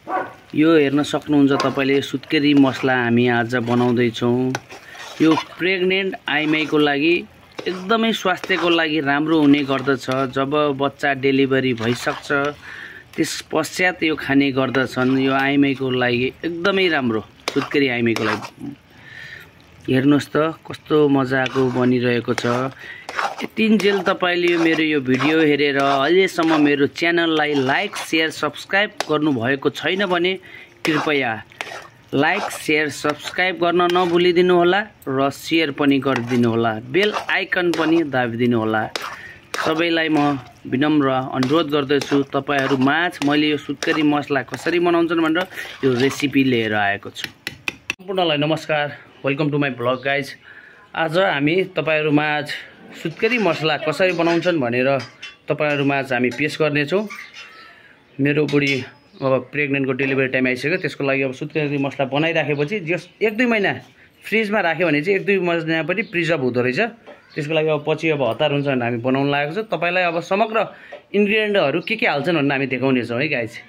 यो हेर्न सक्नुहुन्छ तपाईले सुत्केरी मसला हामी आज बनाउँदै छौं। यो प्रेग्नेन्ट आइमाईको लागि एकदमै स्वास्थ्यको लागि राम्रो हुने गर्दछ। जब बच्चा डेलिभरी भइसक्छ त्यस पश्चात यो खाने गर्दछन्। यो आइमाईको लागि एकदमै राम्रो, सुत्केरी आइमाईको लागि। हेर्नुस् त कस्तो मजाको बनिरहेको छ। यतिन्जेल तपाईले मेरो यो भिडियो हेरेर अहिलेसम्म मेरो च्यानललाई लाइक शेयर सब्स्क्राइब गर्नु भएको छैन भने कृपया लाइक शेयर सब्स्क्राइब गर्न नभुलिदिनु होला र शेयर पनि गरिदिनु होला। बेल आइकन पनि दाबिदिनु होला। सबैलाई म विनम्र अनुरोध गर्दछु, तपाईहरु माझ मैले यो सुत्केरी मसला कसरी बनाउँछन् भनेर यो रेसिपी लिएर आएको छु। सम्पूर्णलाई नमस्कार, welcome to my blog guys. आज हामी तपाईहरु माझ सुत्केरी मसला कसरी बनाउँछन् भनेर तपाईहरु माझ हामी पेश गर्नेछौँ। मेरो बुढी अब प्रेग्नेन्टको डेलिभरी टाइम आइसक्यो, त्यसको लागि अब सुत्केरी मसला बनाइराखेपछि जस 1-2 महिना फ्रिजमा राख्यो भने चाहिँ 1-2 महिना पनि प्रिजर्भ हुँदो रहेछ। त्यसको लागि अब पछि अब हतार हुन्छ भने हामी बनाउन लागेको छ। तपाईलाई अब समग्र इन्ग्रेडिएन्टहरु के हाल्छन् भनेर हामी देखाउने छौँ है गाइज।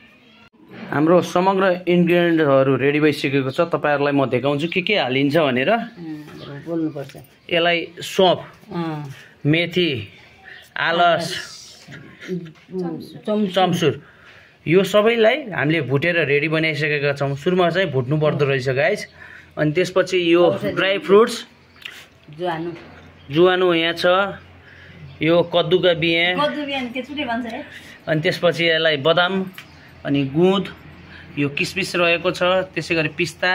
हाम्रो समग्र इन्ग्रेडिएन्टहरु रेडी भइसकेको छ। तपाईहरुलाई म देखाउँछु के हालिन्छ भनेर। बोल्नु पर्छ। यसलाई सौंफ, मेथी, आलस, चम्सुर यो सबैलाई हामीले भुटेर रेडी बनाइसकेका छौं। सुरुमा चाहिँ भुट्नु पर्दो रहेछ गाइज। अनि त्यसपछि यो ड्राई फ्रुट्स जुवानो यहाँ छ, यो कद्दुका बिया, अनि त्यसपछि यसलाई बदाम अनि गुँद, यो किसमिस रहेको छ, त्यसैगरी पिस्ता,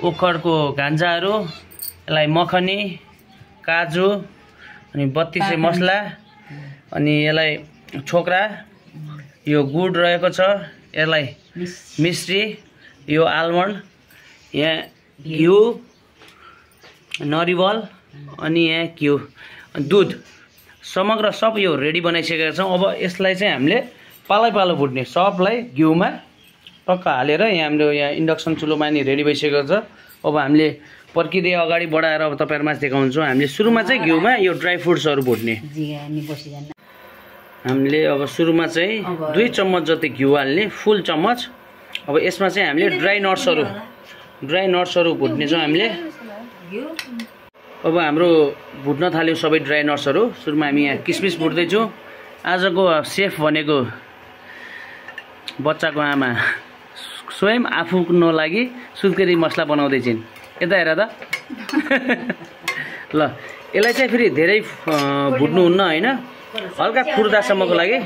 ओखरको गान्जाहरू, यसलाई मखनी, काजु अनि 32 मसला, अनि यसलाई छोक्रा, यो गुड रहेको छ, यसलाई मिश्री, यो आलमन्ड, यहाँ घिउ, नरिवल अनि यहाँ घिउ, दुध समग्र सब यो रेडी बनाइसकेका छौँ। अब यसलाई चाहिँ हामीले पालै पालो भुट्ने, सबलाई घिउमा टक्क हालेर यहाँ हाम्रो यहाँ इन्डक्सन चुलोमा नि रेडी भइसकेको छ। अब हामीले पर्किँदै अगाडि बढाएर अब तपाईहरुमा देखाउँछौँ। हामीले सुरुमा चाहिँ घिउमा यो ड्राई फ्रुट्सहरु भुट्ने। हामीले अब सुरुमा चाहिँ 2 चम्मच जति घिउ हाल्ने, फुल चम्मच। अब यसमा चाहिँ हामीले ड्राई नट्सहरु भुट्ने छौँ हामीले। अब हाम्रो भुट्न थाल्यो सबै ड्राई नट्सहरु। सुरुमा हामी यहाँ किसमिस भुट्दै छौँ। आजको सेफ भनेको बच्चाको आमा स्वयं आफूको लागि सुत्केरी मसला बनाउँदै छिन्। यता हेर त। ल यसलाई चाहिँ फेरि धेरै भुट्नु हुन्न हैन, हल्का फुर्दासम्मको लागि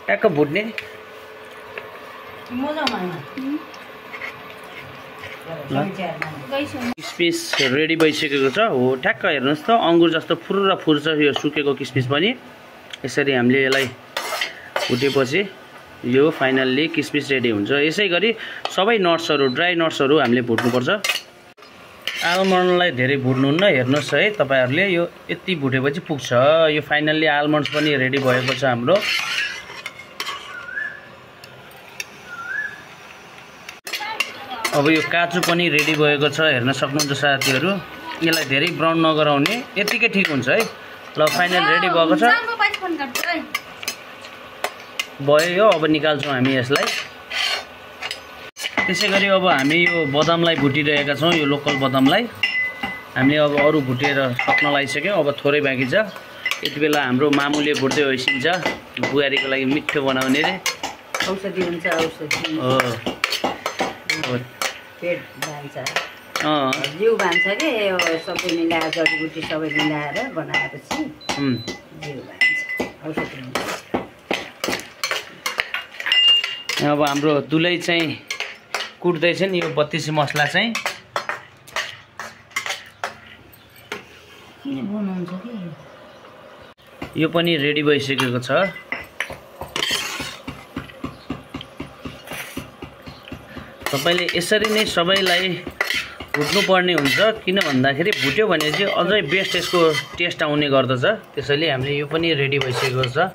ट्याक्क भुट्ने। किसमिस रेडी भइसकेको छ। हो ठ्याक्क हेर्नुहोस् त, अंगुर जस्तो फुर्र फुर्छ यो सुकेको किसमिस पनि। यसरी हामीले यसलाई भुटेपछि यो फाइनल्ली किसमिस रेडी हुन्छ। यसैगरी सबै नट्सहरु, ड्राई नट्सहरु हामीले भुट्नुपर्छ। आलमन्डलाई धेरै भुट्नुहुन्न, हेर्नुहोस् है तपाईहरुले, यो यति भुटेपछि पुग्छ। यो फाइनल्ली आलमन्ड्स पनि रेडी भएको छ हाम्रो। अब यो काजु पनि रेडी भएको छ, हेर्न सक्नुहुन्छ साथीहरु। यसलाई धेरै ब्राउन नगराउने, यतिकै ठीक हुन्छ है। ल फाइनल रेडी भएको छ। भयो, अब निकाल्छौँ हामी यसलाई। त्यसैगरी अब हामी यो बदामलाई भुटिरहेका छौँ। यो लोकल बदामलाई हामीले अब अरु भुटेर सक्न लागिसक्यो। अब थोरै बाँकी छ। यति बेला हाम्रो मामुले भुट्दै होइसिन्छ। बुहारीको लागि मिठो बनाउने रे। औषधि हुन्छ, औषधि हो। पेट बान्छ, जिउ बान्छ के, यो सबै मिलाएर जडीबुटी सबै मिलाएर बनाएपछि जिउ बान्छ, औषधि हुन्छ। अब हाम्रो दुलै चाहिँ कुट्दैछन् यो 32 मसला चाहिँ। यो पनि रेडी भइसकेको छ। तपाईले यसरी नै सबैलाई भुट्नु पर्ने हुन्छ, किन भन्दाखेरि भुट्यो भने चाहिँ अझै बेस्ट यसको टेस्ट आउने गर्दछ। त्यसैले हामीले यो पनि रेडी भइसकेको छ।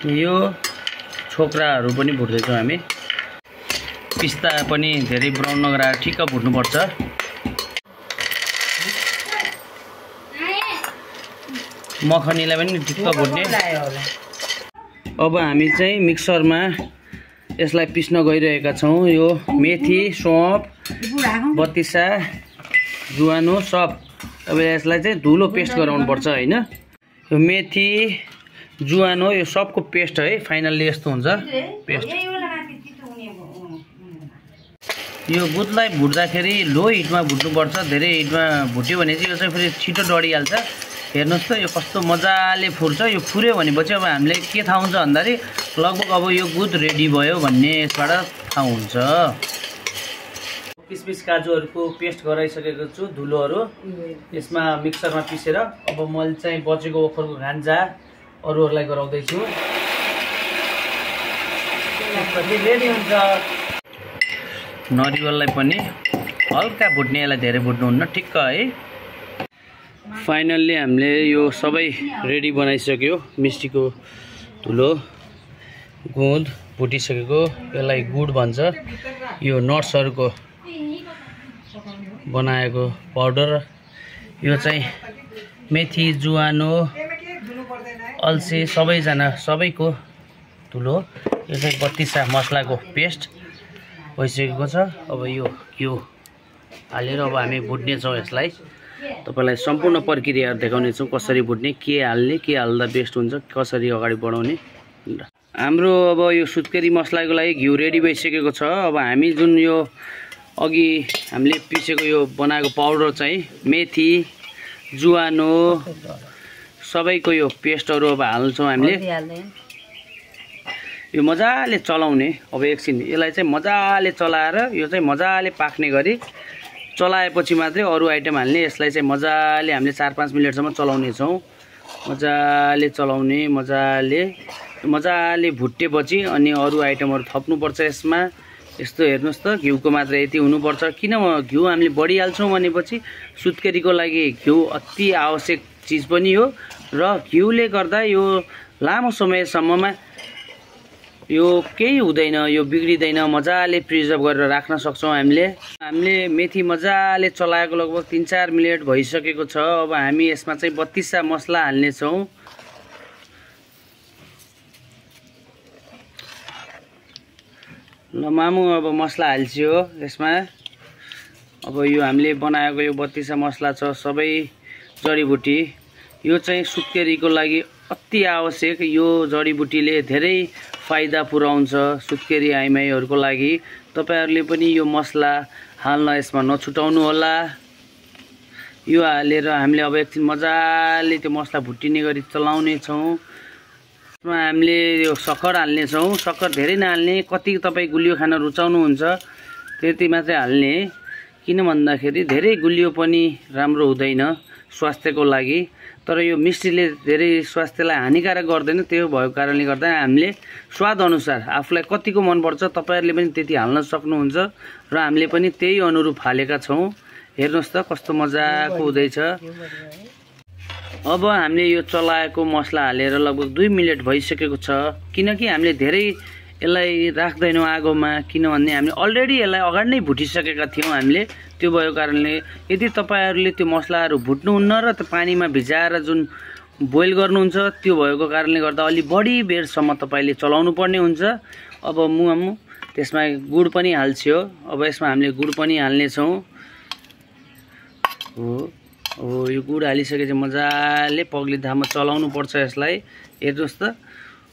यो छोक्राहरू पनि भुट्दै छौँ हामी। पिस्ता पनि धेरै ब्राउन नगराएर ठिक्क भुट्नुपर्छ। मखनीलाई पनि ठिक्क भुट्ने। अब हामी चाहिँ मिक्सरमा यसलाई पिस्न गइरहेका छौँ। यो मेथी, सौंफ, बत्तिसा, जुवानो सब अब यसलाई चाहिँ धुलो पेस्ट गराउनु पर्छ हैन। यो मेथी, जुवानो यो सबको पेस्ट है फाइनल्ली यस्तो हुन्छ पेस्ट। यो गुदलाई भुट्दाखेरि लो हिटमा भुट्नुपर्छ। धेरै हिटमा भुट्यो भने चाहिँ यो चाहिँ फेरि छिटो डढिहाल्छ। हेर्नुहोस् त यो कस्तो मजाले फुर्छ। यो फुर्यो भनेपछि अब हामीले के थाहा हुन्छ भन्दाखेरि लगभग अब यो गुद रेडी भयो भन्ने यसबाट थाहा हुन्छ। किसमिस काजुहरूको पेस्ट गराइसकेको छु धुलोहरू यसमा मिक्सरमा पिसेर। अब मैले चाहिँ बचेको ओखरको गान्जा अरूहरूलाई गराउँदैछु। रेडी हुन्छ। नरिवललाई पनि हल्का भुट्ने, यसलाई धेरै भुट्नुहुन्न, ठिक्क है। फाइनल्ली हामीले यो सबै रेडी बनाइसक्यो। मिस्टीको धुलो, गुद भुटिसकेको, यसलाई गुड भन्छ। यो नट्सहरूको बनाएको पाउडर, यो चाहिँ मेथी, जुवानो, अल्सी सबैको धुलो। यो चाहिँ 32 मसलाको पेस्ट भइसकेको छ। अब यो घिउ हालेर अब हामी भुट्नेछौँ यसलाई। तपाईलाई सम्पूर्ण प्रक्रिया देखाउनेछौँ कसरी भुट्ने, के हाल्ने, के हाल्दा बेस्ट हुन्छ, कसरी अगाडि बढाउने। हाम्रो अब यो सुत्केरी मसलाको लागि घिउ रेडी भइसकेको छ। अब हामी जुन यो अघि हामीले पिसेको यो बनाएको पाउडर चाहिँ मेथी, जुवानो सबैको यो पेस्टहरू अब हाल्छौँ हामीले। यो मजाले चलाउने। अब एकछिन यसलाई चाहिँ मजाले चलाएर यो चाहिँ मजाले पाक्ने गरी चलाएपछि मात्रै अरू आइटम हाल्ने। यसलाई चाहिँ मजाले हामीले 4-5 मिनटसम्म चलाउने छौँ। मजाले चलाउने, मजाले भुटेपछि अनि अरू आइटमहरू थप्नुपर्छ यसमा। यस्तो हेर्नुहोस् त घिउको मात्रा यति हुनुपर्छ। किन घिउ हामीले बढिहाल्छौँ भनेपछि सुत्केरीको लागि घिउ अति आवश्यक चिज पनि हो र घिउले गर्दा यो लामो समयसम्ममा यो केही हुँदैन, यो बिग्रिँदैन, मजाले प्रिजर्भ गरेर राख्न सक्छौँ हामीले मेथी मजाले चलाएको लगभग 3-4 मिनट भइसकेको छ। अब हामी यसमा चाहिँ 32 मसला हाल्नेछौँ। ल मामु अब मसला हाल्छियो यसमा। अब यो हामीले बनाएको यो 32 मसला छ, सबै जडीबुटी। यो चाहिँ सुत्केरीको लागि अति आवश्यक। यो जडीबुटीले धेरै फाइदा पुर्याउँछ सुत्केरी आइमाईहरूको लागि। तपाईहरूले पनि यो मसला हाल्न यसमा नछुटाउनु होला। यो हालेर हामीले अब एकछिन मजाले त्यो मसला भुटिने गरी चलाउने छौँ। यसमा हामीले यो सक्खर हाल्ने छौँ। सक्खर धेरै नहाल्ने, कति तपाईँ गुलियो खान रुचाउनुहुन्छ त्यति मात्रै हाल्ने। किन भन्दाखेरि धेरै गुलियो पनि राम्रो हुँदैन स्वास्थ्यको लागि। तर यो मिस्टीले धेरै स्वास्थ्यलाई हानिकारक गर्दैन। त्यो भएको कारणले गर्दा हामीले स्वाद अनुसार आफूलाई कतिको मनपर्छ तपाईहरूले पनि त्यति हाल्न सक्नुहुन्छ र हामीले पनि त्यही अनुरूप हालेका छौँ। हेर्नुहोस् त कस्तो मजाको हुँदैछ। अब हामीले यो चलाएको मसला हालेर लगभग 2 मिनट भइसकेको छ। किनकि हामीले धेरै यसलाई राख्दैनौँ आगोमा, किनभने हामीले अलरेडी यसलाई अगाडि नै भुटिसकेका थियौँ हामीले। त्यो भएको कारणले यदि तपाईँहरूले त्यो मसलाहरू भुट्नुहुन्न र त्यो पानीमा भिजाएर जुन बोइल गर्नुहुन्छ त्यो भएको कारणले गर्दा अलि बढी बेरसम्म तपाईँले चलाउनु पर्ने हुन्छ। अब मुआमु त्यसमा गुड पनि हाल्छियो। अब यसमा हामीले गुड पनि हाल्नेछौँ। हो यो गुड हालिसकेपछि मजाले पग्लिँदामा चलाउनु पर्छ यसलाई। हेर्नुहोस् त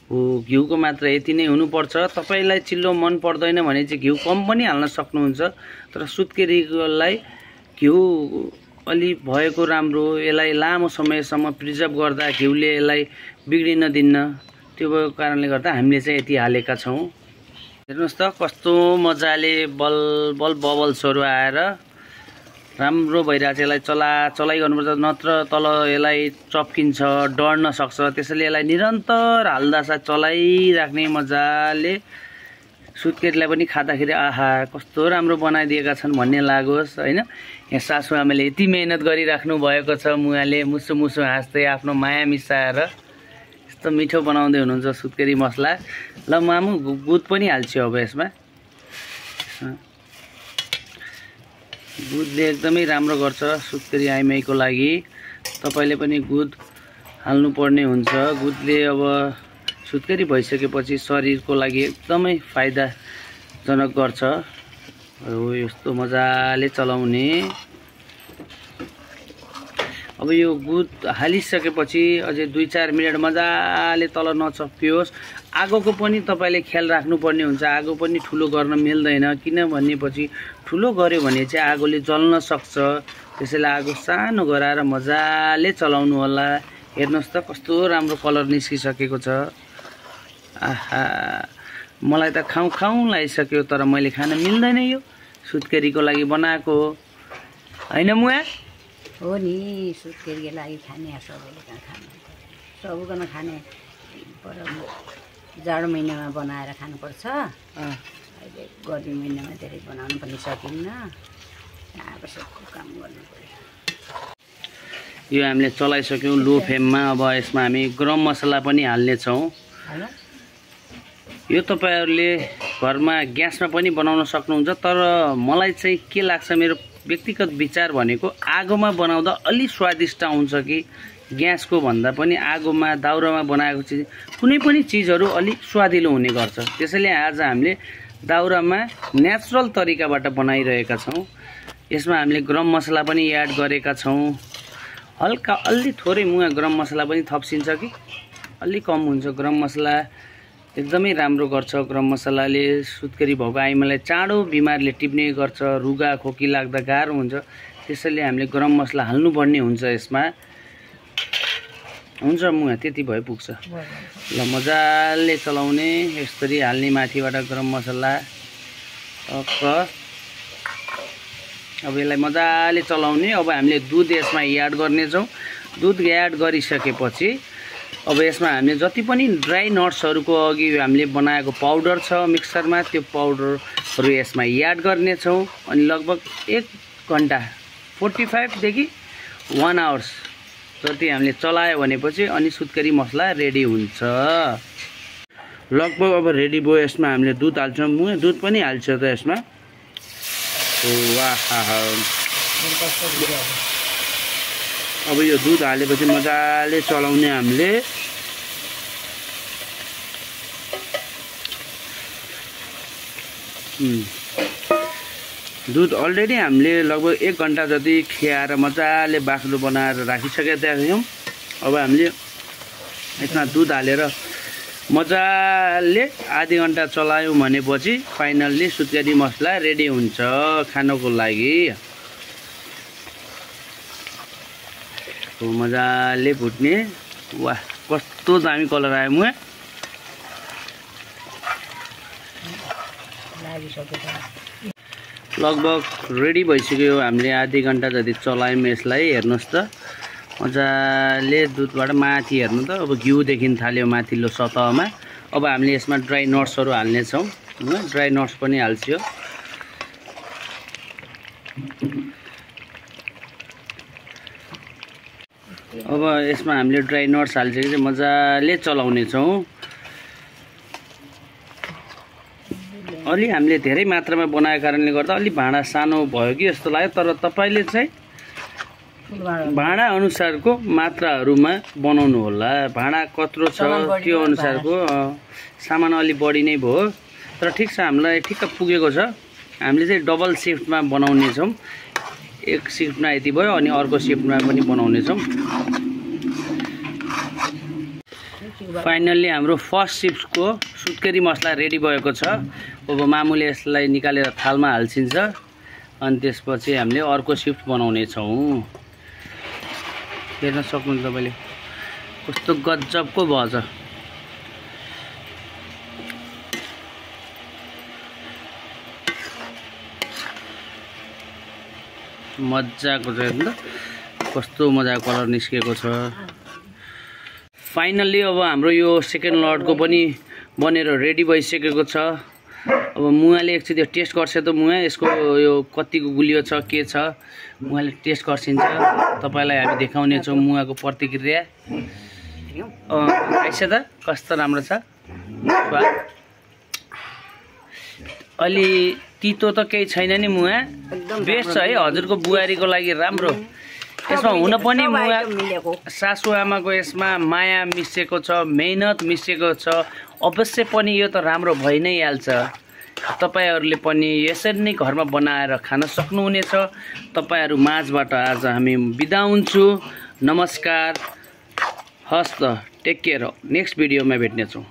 हो घिउको मात्रा यति नै हुनुपर्छ। तपाईलाई चिल्लो मन पर्दैन भने चाहिँ घिउ कम पनि हाल्न सक्नुहुन्छ। तर सुत्केरीलाई घिउ अलि भएको राम्रो। यसलाई लामो समयसम्म प्रिजर्भ गर्दा घिउले यसलाई बिग्रिन दिन्न। त्यो भएको कारणले गर्दा हामीले चाहिँ यति हालेका छौँ। हेर्नुहोस् त कस्तो मजाले बबल्सहरू आएर राम्रो भइरहेछ। यसलाई चलाइ गर्नुपर्छ, नत्र तल यसलाई चप्किन्छ, डढ्न सक्छ। त्यसैले यसलाई निरन्तर हाल्दा साथ चलाइराख्ने मजाले। सुत्केरीलाई पनि खाँदाखेरि आहा कस्तो राम्रो बनाइदिएका छन् भन्ने लागोस् हैन। यहाँ सासूआमाले यति मेहनत गरिराख्नु भएको छ। मुहाले मुसु मुसु हाँस्दै आफ्नो माया मिसाएर यस्तो मिठो बनाउँदै हुनुहुन्छ सुत्केरी मसला। ल मामु गुद पनि हाल्छु अब यसमा। गुदले एकदमै राम्रो गर्छ सुत्केरी आइमाईको लागि। तपाईले पनि गुद हाल्नुपर्ने हुन्छ। गुदले अब सुत्केरी भइसकेपछि शरीरको लागि एकदमै फाइदाजनक गर्छ। हो यस्तो मजाले चलाउने। अब यो गुद हालिसकेपछि अझै 2-4 मिनट मजाले तल नचप्पियोस्। आगोको पनि तपाईले ख्याल राख्नुपर्ने हुन्छ। आगो पनि ठुलो गर्न मिल्दैन, किनभनेपछि ठुलो गर्यो भने चाहिँ आगोले जल्न सक्छ। त्यसैले आगो सानो गराएर मजाले चलाउनु होला। हेर्नुस् त कस्तो राम्रो कलर निस्किसकेको छ। आहा, मलाई त खाउँ खाउँ लागिसक्यो, तर मैले खान मिल्दैन। यो सुत्केरीको लागि बनाएको हो हैन मुआ? हो नि, सुत्केरीको लागि खाने सबैले खाने, सबैजना खाने। पर जाडो महिनामा बनाएर खानुपर्छ। अहिले गर्मी महिनामा धेरै बनाउन पनि सकिन्न। आवश्यकको काम गर्नु पर्यो। यो हामीले चलाइसक्यौँ लो फ्लेममा। अब यसमा हामी गरम मसला पनि हाल्नेछौँ। यो तपाईहरुले घरमा ग्यासमा पनि बनाउन सक्नुहुन्छ, तर मलाई चाहिँ के लाग्छ, मेरो व्यक्तिगत विचार भनेको आगोमा बनाउँदा अलि स्वादिष्ट आउँछ कि ग्यासको भन्दा पनि आगोमा दाउरामा बनाएको चिज कुनै पनि चिजहरू अलि स्वादिलो हुने गर्छ। त्यसैले आज हामीले दाउरामा नेचुरल तरिकाबाट बनाइरहेका छौँ। यसमा हामीले गरम मसला पनि एड गरेका छौँ। हल्का अलि थोरै मुआ गरम मसला पनि थप्सिन्छ कि अलि कम हुन्छ। गरम मसला एकदमै राम्रो गर्छ। गरम मसलाले सुत्केरी भएको आइमालाई चाँडो बिमारले टिप्ने गर्छ। रुगा खोकी लाग्दा गाह्रो हुन्छ, त्यसैले हामीले गरम मसला हाल्नुपर्ने हुन्छ यसमा। हुन्छ मुआ त्यति भए पुग्छ। ल मजाले चलाउने। यसरी हाल्ने माथिबाट गरम मसला टक्क। अब यसलाई मजाले चलाउने। अब हामीले दुध यसमा एड गर्नेछौँ। दुध एड गरिसकेपछि अब यसमा हामीले जति पनि ड्राई नट्सहरूको अघि हामीले बनाएको पाउडर छ मिक्सरमा, त्यो पाउडरहरू यसमा एड गर्नेछौँ। अनि लगभग 1 घन्टा 45 देखि 1 आवर्स जति हामीले चलायो भनेपछि अनि सुत्केरी मसला रेडी हुन्छ। लगभग अब रेडी भयो। यसमा हामीले दुध हाल्छौँ। मुआ दुध पनि हाल्छ त यसमा। अब यो दुध हालेपछि मजाले चलाउने हामीले। दुध अलरेडी हामीले लगभग 1 घन्टा जति खियाएर मजाले बाक्लो बनाएर राखिसकेका थियौँ। अब हामीले यसमा दुध हालेर मजाले आधी घन्टा चलायौँ भनेपछि फाइनल्ली सुत्केरी मसला रेडी हुन्छ खानको लागि। मजाले भुट्ने। वाह कस्तो दामी कलर आयो मुआ। लगभग रेडी भइसक्यो। हामीले आधी घन्टा जति चलायौँ यसलाई। हेर्नुहोस् त मजाले दुधबाट माथि हेर्नु त अब घिउ देखिन थाल्यो माथिल्लो सतहमा। अब हामीले यसमा ड्राई नट्सहरू हाल्नेछौँ। ड्राई नट्स पनि हाल्छौँ। अब यसमा हामीले ड्राई नट्स हालिसकेपछि मजाले चलाउने छौँ। अलि हामीले धेरै मात्रामा बनाएको कारणले गर्दा अलि भाँडा सानो भयो कि जस्तो लाग्यो, तर तपाईले चाहिँ भाँडा अनुसारको मात्राहरूमा बनाउनु होला। भाँडा कत्रो छ त्यो अनुसारको सामान अलि बढी नै भयो, तर ठिक छ हामीलाई ठिक्क पुगेको छ। हामीले चाहिँ डबल सिफ्टमा बनाउने छौँ। एक सिफ्टमा यति भयो अनि अर्को सिफ्टमा पनि बनाउने छौँ। फाइनल्ली हाम्रो फर्स्ट सिफ्टको सुत्केरी मसला रेडी भएको छ। अब मामुले यसलाई निकालेर थालमा हाल्छिन्छ अनि त्यसपछि हामीले अर्को सिफ्ट बनाउने छौँ। हेर्न सक्नुहुन्छ तपाईले कस्तो गजबको भएछ। मजाको छ हेर्नु त कस्तो मजाको कलर निस्केको छ। फाइनल्ली अब हाम्रो यो सेकेन्ड लटको पनि बनेर रेडी भइसकेको छ। अब मुवाले एकचोटि टेस्ट गर्छ त मुवा यसको यो कतिको गुलियो छ के छ मुवाले टेस्ट गर्छिन्छ। तपाईलाई हामी देखाउने छौं मुवाको प्रतिक्रिया। आइछ त कस्तो राम्रो छ। अलि तितो त केही छैन नि मुवा, बेस्ट छ है हजुरको बुहारीको लागि राम्रो। यसमा हुन पनि मिलेको सासु आमाको यसमा माया मिसिएको छ, मेहनत मिसिएको छ। अवश्य पनि यो त राम्रो भइ नै हाल्छ। तपाईहरुले पनि यसरी नै घरमा बनाएर खान सक्नुहुनेछ। तपाईहरु माझबाट आज हामी बिदा हुन्छु। नमस्कार। हस्त टेक केयर। नेक्स्ट भिडियोमा भेट्नेछौँ।